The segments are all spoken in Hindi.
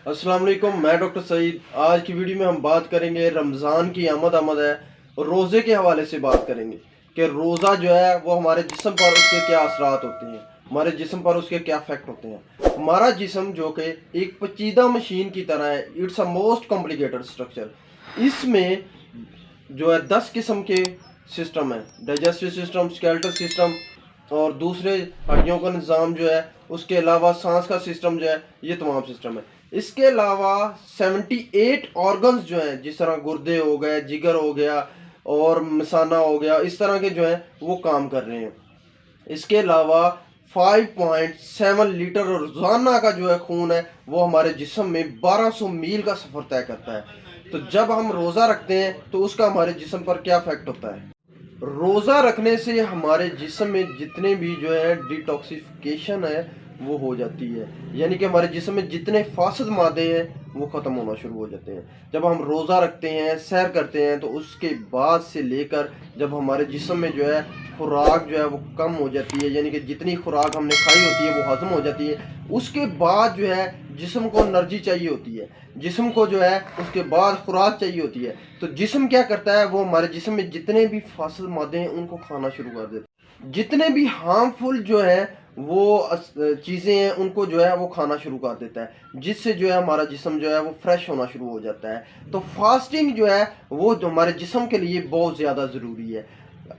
अस्सलाम वालेकुम, मैं डॉक्टर सईद। आज की वीडियो में हम बात करेंगे रमज़ान की आमद है और रोज़े के हवाले से बात करेंगे कि रोज़ा जो है वो हमारे जिस्म पर उसके क्या असरात होते हैं, हमारे जिस्म पर उसके क्या इफेक्ट होते हैं। हमारा जिस्म जो कि एक पेचीदा मशीन की तरह है, it's a most complicated structure. इसमें जो है 10 किस्म के सिस्टम है, डाइजेस्टिव सिस्टम, स्केलेटल सिस्टम और दूसरे हड्डियों का निज़ाम जो है, उसके अलावा सांस का सिस्टम जो है, ये तमाम सिस्टम है। इसके अलावा 78 ऑर्गन्स जो हैं, जिस तरह गुर्दे हो गए, जिगर हो गया और मसाना हो गया, इस तरह के जो हैं वो काम कर रहे हैं। इसके अलावा 5.7 लीटर रोजाना का जो है खून है वो हमारे जिस्म में 1200 मील का सफर तय करता है। तो जब हम रोजा रखते हैं तो उसका हमारे जिस्म पर क्या इफेक्ट होता है। रोज़ा रखने से हमारे जिस्म में जितने भी जो है डिटॉक्सिफिकेशन है वो हो जाती है, यानी कि हमारे जिस्म में जितने फासद मादे हैं वो ख़त्म होना शुरू हो जाते हैं। जब हम रोज़ा रखते हैं, सैर करते हैं, तो उसके बाद से लेकर जब हमारे जिस्म में जो है खुराक जो है वो कम हो जाती है, यानी कि जितनी खुराक हमने खाई होती है वो हजम हो जाती है। उसके बाद जो है जिस्म को एनर्जी चाहिए होती है, जिस्म को जो है उसके बाद खुराक चाहिए होती है। तो जिस्म क्या करता है, वो हमारे जिस्म में जितने भी फासिल मादे हैं उनको खाना शुरू कर देता है। जितने भी हार्मफुल जो है वो चीज़ें हैं उनको जो है वो खाना शुरू कर देता है, जिससे जो है हमारा जिस्म जो है वो फ्रेश होना शुरू हो जाता है। तो फास्टिंग जो है वो जो हमारे जिस्म के लिए बहुत ज़्यादा ज़रूरी है।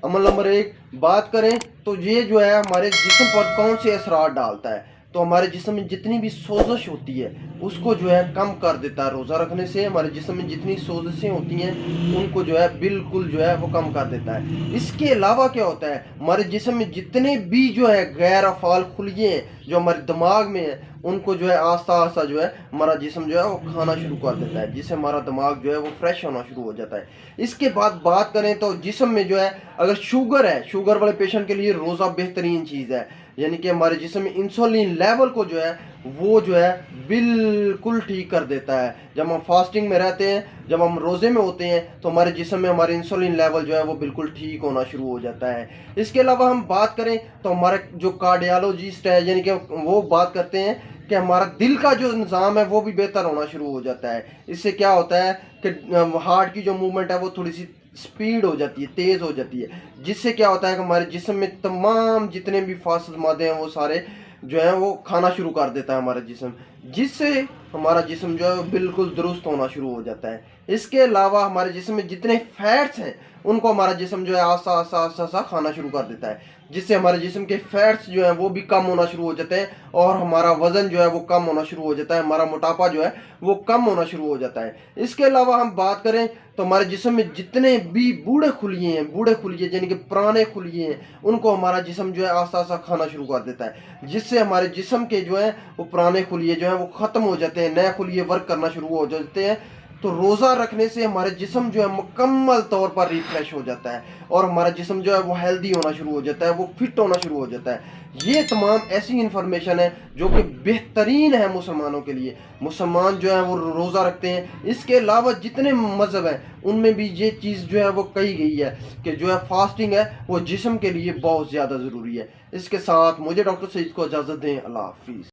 अमल नंबर 1 बात करें तो ये जो है हमारे जिस्म पर कौन से असरार डालता है। तो हमारे जिस्म में जितनी भी सोजिश होती है उसको जो है कम कर देता है। रोज़ा रखने से हमारे जिस्म में जितनी सोजिशें होती हैं उनको जो है बिल्कुल जो है वो कम कर देता है। इसके अलावा क्या होता है, हमारे जिस्म में जितने भी जो है गैर अफ़ाल खुलिये हैं जो हमारे दिमाग में है उनको जो है आस्ता आस्ता जो है हमारा जिस्म जो है वो खाना शुरू कर देता है, जिससे हमारा दिमाग जो है वो फ्रेश होना शुरू हो जाता है। इसके बाद बात करें तो जिस्म में जो है अगर शुगर है, शुगर वाले पेशेंट के लिए रोज़ा बेहतरीन चीज़ है, यानी कि हमारे जिस्म में इंसुलिन लेवल को जो है वो जो है बिल्कुल ठीक कर देता है। जब हम फास्टिंग में रहते हैं, जब हम रोज़े में होते हैं तो हमारे जिस्म में हमारे इंसुलिन लेवल जो है वो बिल्कुल ठीक होना शुरू हो जाता है। इसके अलावा हम बात करें तो हमारा जो कार्डियोलॉजिस्ट है, यानी कि वो बात करते हैं कि हमारा दिल का जो निज़ाम है वो भी बेहतर होना शुरू हो जाता है। इससे क्या होता है कि हार्ट की जो मूवमेंट है वो थोड़ी सी स्पीड हो जाती है, तेज़ हो जाती है, जिससे क्या होता है कि हमारे जिस्म में तमाम जितने भी फासिल मादे हैं वो सारे जो है वो खाना शुरू कर देता है हमारा जिस्म, जिससे हमारा जिस्म जो है बिल्कुल दुरुस्त होना शुरू हो जाता है। इसके अलावा हमारे जिस्म में जितने फैट्स हैं उनको हमारा जिस्म जो है आस्ता आस्ता आस्ता आस्ता खाना शुरू कर देता है, जिससे हमारे जिस्म के फैट्स जो हैं वो भी कम होना शुरू हो जाते हैं और हमारा वज़न जो है वो कम होना शुरू हो जाता है, हमारा मोटापा जो है वो कम होना शुरू हो जाता है। इसके अलावा हम बात करें तो हमारे जिस्म में जितने भी बूढ़े खुलिये यानी कि पुराने खुलिये हैं उनको हमारा जिस्म जो है आस्ता आस्ता खाना शुरू कर देता है, जिससे हमारे जिस्म के जो है वो पुराने खुलिये जो है वो ख़त्म हो जाते हैं, नए खुलिये वर्क करना शुरू हो जाते हैं। तो रोज़ा रखने से हमारे जिस्म जो है मुकम्मल तौर पर रिफ्रेश हो जाता है और हमारा जिस्म जो है वो हेल्दी होना शुरू हो जाता है, वो फिट होना शुरू हो जाता है। ये तमाम ऐसी इन्फॉर्मेशन है जो कि बेहतरीन है मुसलमानों के लिए। मुसलमान जो है वो रोज़ा रखते हैं। इसके अलावा जितने मज़हब हैं उनमें भी ये चीज़ जो है वो कही गई है कि जो है फास्टिंग है वो जिस्म के लिए बहुत ज़्यादा ज़रूरी है। इसके साथ मुझे डॉक्टर सईद को इजाज़त दें। अल्लाह हाफिज़।